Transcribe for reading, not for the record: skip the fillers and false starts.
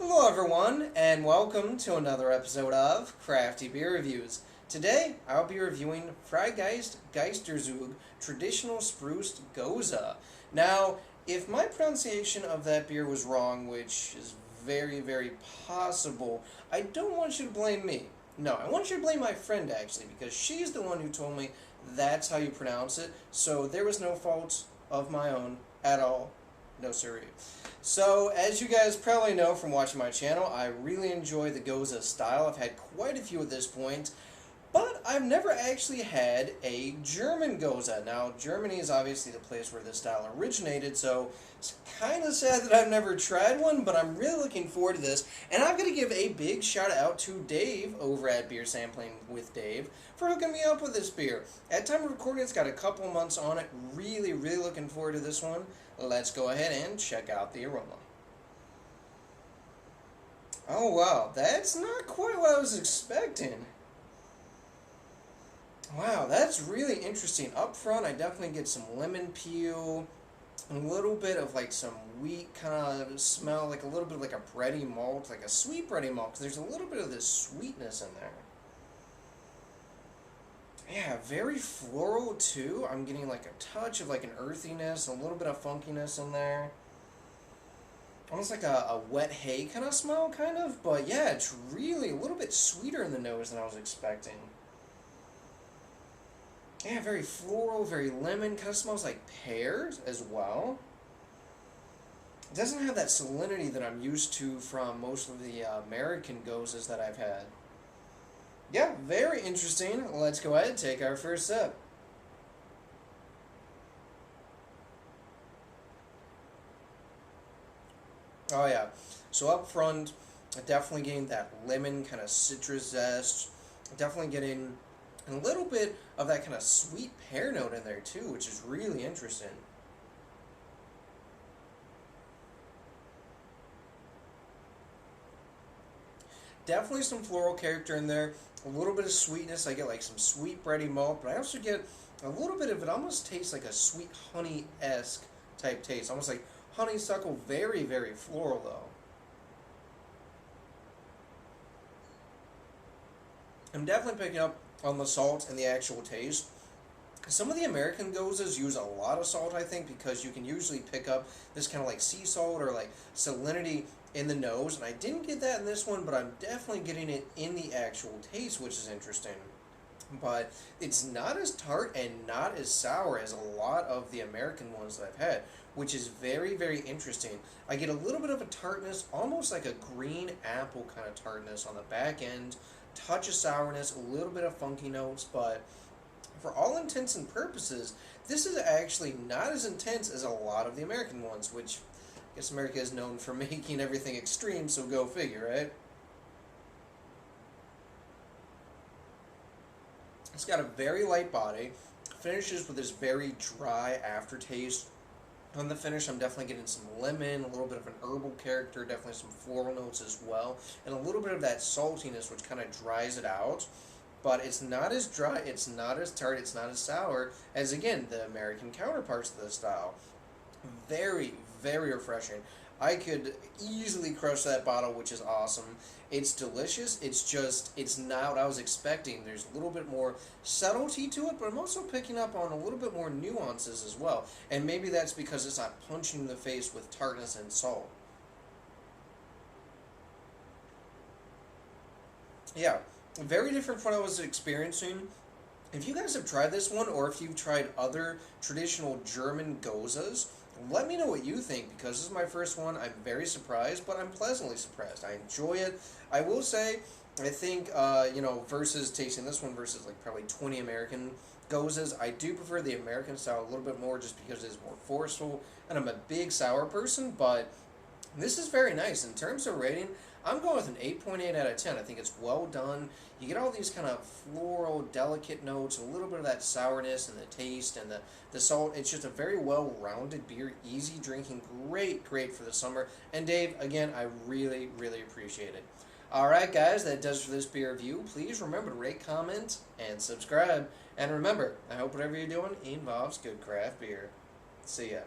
Hello everyone, and welcome to another episode of Crafty Beer Reviews. Today, I'll be reviewing Freigeist Geisterzug Traditional Spruced Gose. Now, if my pronunciation of that beer was wrong, which is very possible, I don't want you to blame me. No, I want you to blame my friend actually, because she's the one who told me that's how you pronounce it, so there was no fault of my own at all. No siree. So, as you guys probably know from watching my channel, I really enjoy the Gose style. I've had quite a few at this point, but I've never actually had a German Gose. Now, Germany is obviously the place where this style originated, so it's kind of sad that I've never tried one, but I'm really looking forward to this. And I'm going to give a big shout out to Dave over at Beer Sampling with Dave for hooking me up with this beer. At time of recording, it's got a couple months on it. Really looking forward to this one. Let's go ahead and check out the aroma. Oh wow, that's not quite what I was expecting. Wow, that's really interesting. Up front, I definitely get some lemon peel, a little bit of like some wheat kind of smell, like a little bit of like a bready malt, like a sweet bready malt, because there's a little bit of this sweetness in there. Yeah, very floral too. I'm getting like a touch of like an earthiness, a little bit of funkiness in there. Almost like a wet hay kind of smell, kind of. But yeah, it's really a little bit sweeter in the nose than I was expecting. Yeah, very floral, very lemon. Kind of smells like pears as well. It doesn't have that salinity that I'm used to from most of the American Goses that I've had. Yeah, very interesting. Let's go ahead and take our first sip. Oh yeah, so up front, definitely getting that lemon kind of citrus zest. Definitely getting a little bit of that kind of sweet pear note in there too, which is really interesting. Definitely some floral character in there. A little bit of sweetness. I get like some sweet bready malt, but I also get a little bit of it. Almost tastes like a sweet honey-esque type taste. Almost like honeysuckle. Very floral though. I'm definitely picking up on the salt and the actual taste. Some of the American Goses use a lot of salt, I think, because you can usually pick up this kind of like sea salt or like salinity in the nose, and I didn't get that in this one, but I'm definitely getting it in the actual taste, which is interesting. But it's not as tart and not as sour as a lot of the American ones that I've had, which is very interesting. I get a little bit of a tartness, almost like a green apple kind of tartness on the back end, touch of sourness, a little bit of funky notes, but for all intents and purposes, this is actually not as intense as a lot of the American ones, which I guess America is known for making everything extreme, so go figure, right? It's got a very light body, finishes with this very dry aftertaste. On the finish, I'm definitely getting some lemon, a little bit of an herbal character, definitely some floral notes as well, and a little bit of that saltiness, which kind of dries it out. But it's not as dry, it's not as tart, it's not as sour as, again, the American counterparts of this style. Very refreshing. I could easily crush that bottle, which is awesome. It's delicious. It's just, it's not what I was expecting. There's a little bit more subtlety to it, but I'm also picking up on a little bit more nuances as well. And maybe that's because it's not punching in the face with tartness and salt. Yeah, very different from what I was experiencing. If you guys have tried this one, or if you've tried other traditional German Goses, let me know what you think, because this is my first one. I'm very surprised, but I'm pleasantly surprised. I enjoy it. I will say, I think, versus tasting this one versus like probably 20 American Goses, I do prefer the American style a little bit more just because it's more forceful, and I'm a big sour person, but this is very nice. In terms of rating, I'm going with an 8.8 out of 10. I think it's well done. You get all these kind of floral, delicate notes, a little bit of that sourness and the taste and the salt. It's just a very well-rounded beer, easy drinking, great for the summer. And Dave, again, I really appreciate it. Alright guys, that does for this beer review. Please remember to rate, comment, and subscribe. And remember, I hope whatever you're doing involves good craft beer. See ya.